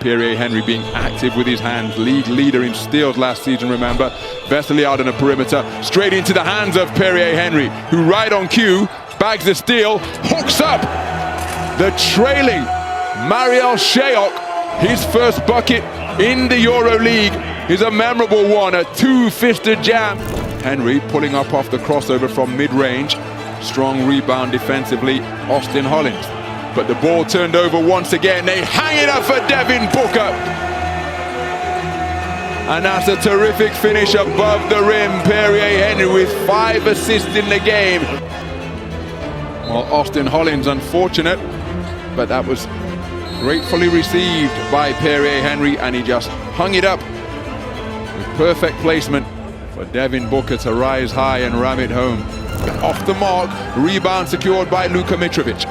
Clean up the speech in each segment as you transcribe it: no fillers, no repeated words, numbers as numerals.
Pierre Henry being active with his hands, league leader in steals last season, remember. Vesely out on the perimeter, straight into the hands of Pierre Henry, who right on cue, bags the steal, hooks up the trailing Mariel Shayok. His first bucket in the EuroLeague is a memorable one, a two-fisted jam. Henry pulling up off the crossover from mid-range. Strong rebound defensively, Austin Hollins. But the ball turned over once again. They hang it up for Devin Booker. And that's a terrific finish above the rim. Pierre Henry with 5 assists in the game. Well, Austin Hollins unfortunate, but that was gratefully received by Pierre Henry, and he just hung it up with perfect placement for Devin Booker to rise high and ram it home. Off the mark, rebound secured by Luka Mitrovic.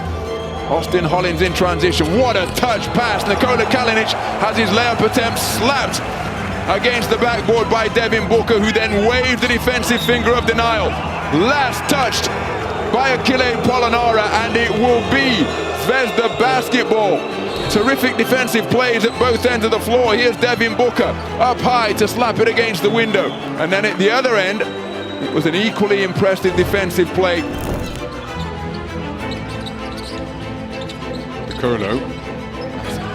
Austin Hollins in transition, what a touch pass. Nikola Kalinic has his layup attempt slapped against the backboard by Devin Booker, who then waved the defensive finger of denial. Last touched by Achille Polonara, and it will be Zvezda basketball. Terrific defensive plays at both ends of the floor. Here's Devin Booker up high to slap it against the window. And then at the other end, it was an equally impressive defensive play. Colo,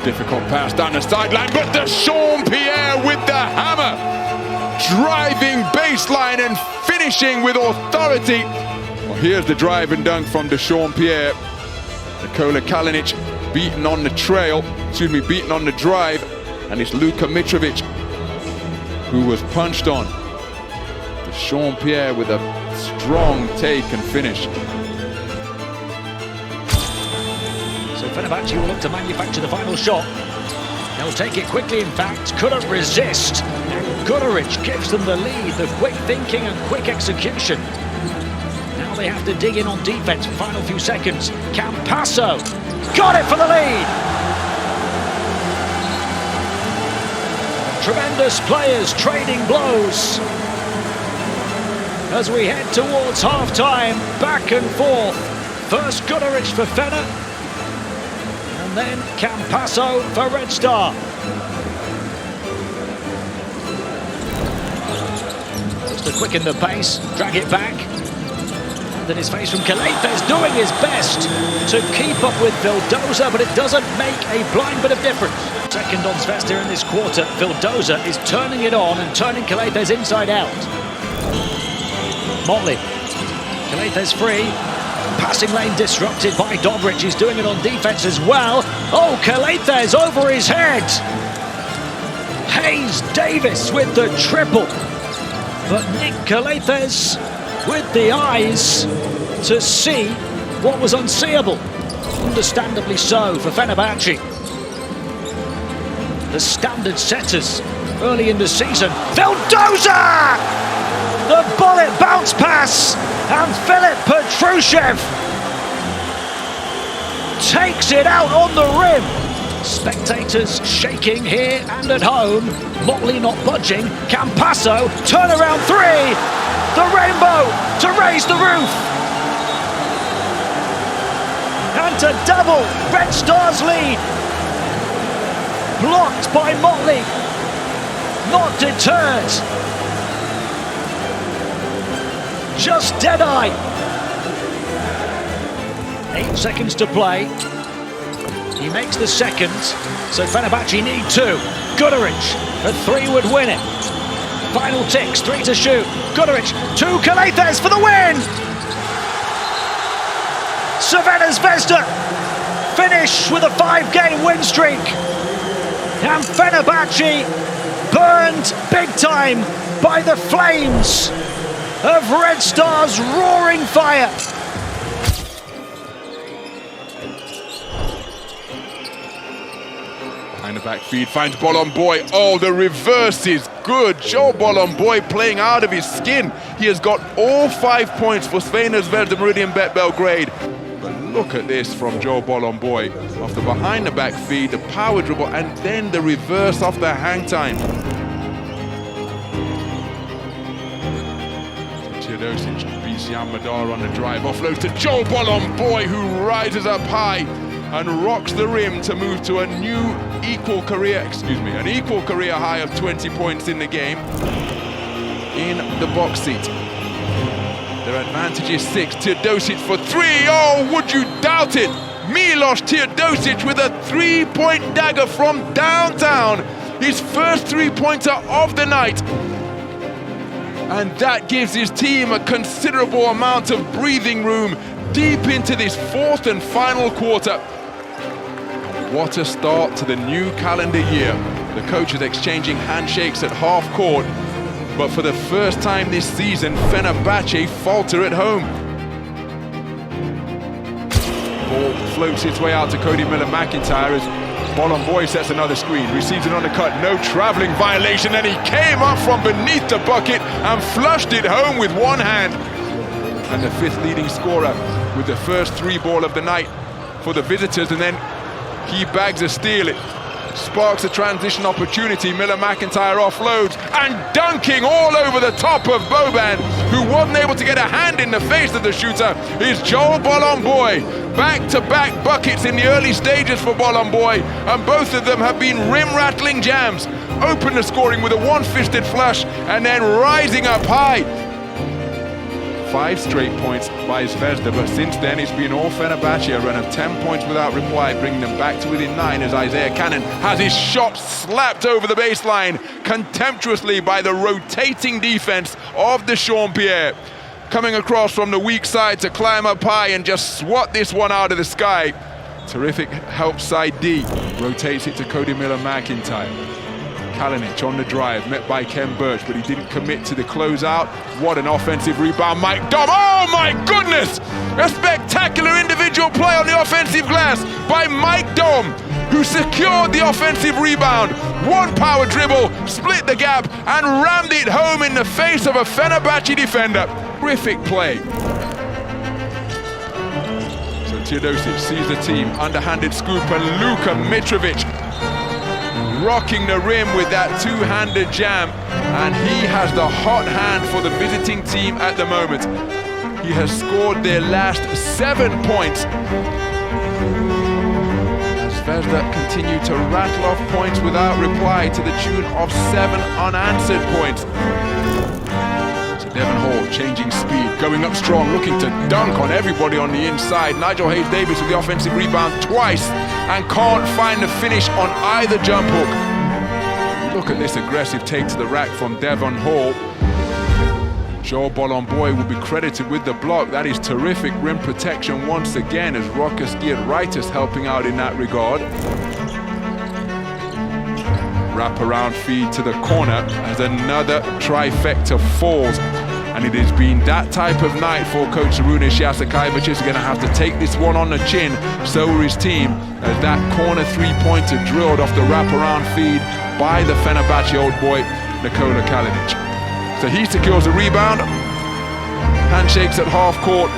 difficult pass down the sideline, but Deshaun Pierre with the hammer, driving baseline and finishing with authority. Well, here's the drive and dunk from Deshaun Pierre. Nikola Kalinic beaten on the beaten on the drive, and it's Luka Mitrovic who was punched on. Deshaun Pierre with a strong take and finish. So Fenerbahce will look to manufacture the final shot. They'll take it quickly, in fact, couldn't resist. And Guduric gives them the lead, the quick thinking and quick execution. Now they have to dig in on defense for the final few seconds. Campasso got it for the lead. Tremendous players trading blows. As we head towards half-time, back and forth. First Guduric for Fener, and then Campasso for Red Star. Just to quicken the pace, drag it back. And then his face from Calathes doing his best to keep up with Vildoza, but it doesn't make a blind bit of difference. Second on Zvezda in this quarter, Vildoza is turning it on and turning Calathes inside out. Motley, Calathes free. Passing lane disrupted by Dobric. He's doing it on defense as well. Oh, Calathes over his head. Hayes Davis with the triple. But Nick Calathes with the eyes to see what was unseeable. Understandably so for Fenerbahce. The standard setters early in the season. Vildoza! The bullet bounce pass, and Filip Petrushev takes it out on the rim. Spectators shaking here and at home. Motley not budging. Campasso, turnaround three. The rainbow to raise the roof. And to double Red Star's lead. Blocked by Motley. Not deterred. Just dead-eye. 8 seconds to play. He makes the second, so Fenerbahce need 2. Guduric, a 3 would win it. Final ticks, 3 to shoot. Guduric, 2, Calathes for the win! CRVENA ZVEZDA finish with a 5-game win streak. And Fenerbahce burned big time by the flames of Red Star's roaring fire. Behind the back feed, finds Bolomboy. Oh, the reverse is good. Joe Bolomboy playing out of his skin. He has got all 5 points for CRVENA ZVEZDA Meridian Bet Belgrade. But look at this from Joe Bolomboy. Off the behind the back feed, the power dribble, and then the reverse off the hang time. Teodosic beats Jan Madar on the drive, offload to Joe Bolomboy, who rises up high and rocks the rim to move to a new equal career high of 20 points in the game in the box seat. Their advantage is 6. Teodosic for 3. Oh, would you doubt it? Milos Teodosic with a 3-point dagger from downtown. His first 3-pointer of the night. And that gives his team a considerable amount of breathing room deep into this fourth and final quarter. What a start to the new calendar year. The coaches exchanging handshakes at half court. But for the first time this season, Fenerbahce falter at home. Ball floats its way out to Cody Miller-McIntyre as Bolomboy sets another screen, receives an undercut, no travelling violation, and he came up from beneath the bucket and flushed it home with one hand. And the 5th leading scorer with the first 3-ball of the night for the visitors, and then he bags a steal. It sparks a transition opportunity. Miller-McIntyre offloads and dunking all over the top of Boban, who wasn't able to get a hand in the face of the shooter, is Joel Bolomboy. Back-to-back buckets in the early stages for Bolomboy, and both of them have been rim-rattling jams. Open the scoring with a one-fisted flush and then rising up high. 5 straight points by Zvezda, but since then it's been all Fenerbahce, a run of 10 points without reply, bringing them back to within 9 as Isaiah Cannon has his shot slapped over the baseline contemptuously by the rotating defense of the Jean-Pierre. Coming across from the weak side to climb up high and just swat this one out of the sky. Terrific help side D, rotates it to Cody Miller-McIntyre. Kalinic on the drive, met by Ken Birch, but he didn't commit to the closeout. What an offensive rebound, Mike Dom. Oh my goodness! A spectacular individual play on the offensive glass by Mike Dom, who secured the offensive rebound. One power dribble, split the gap, and rammed it home in the face of a Fenerbahce defender. Terrific play. So Teodosic sees the team, underhanded scoop, and Luka Mitrovic rocking the rim with that two-handed jam, and he has the hot hand for the visiting team at the moment. He has scored their last 7 points. Zvezda continue to rattle off points without reply to the tune of 7 unanswered points. So Devon Hall changing speed, going up strong, looking to dunk on everybody on the inside. Nigel Hayes-Davis with the offensive rebound twice and can't find the finish on either jump hook. Look at this aggressive take to the rack from Devon Hall. Joel Bolomboy will be credited with the block. That is terrific rim protection once again, as Rokas Giedritis helping out in that regard. Wraparound feed to the corner as another trifecta falls. And it has been that type of night for coach Arunas Jasikaevich. Is going to have to take this one on the chin. So will his team, as that corner 3-pointer drilled off the wraparound feed by the Fenerbahce old boy, Nikola Kalinic. So he secures a rebound. Handshakes at half court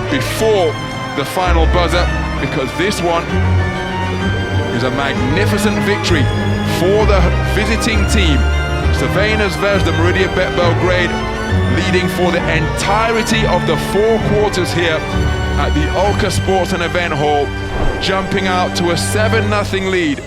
before the final buzzer, because this one is a magnificent victory for the visiting team. CRVENA ZVEZDA, Meridianbet Belgrade, leading for the entirety of the 4 quarters here at the Ulka Sports and Event Hall, jumping out to a 7-0 lead.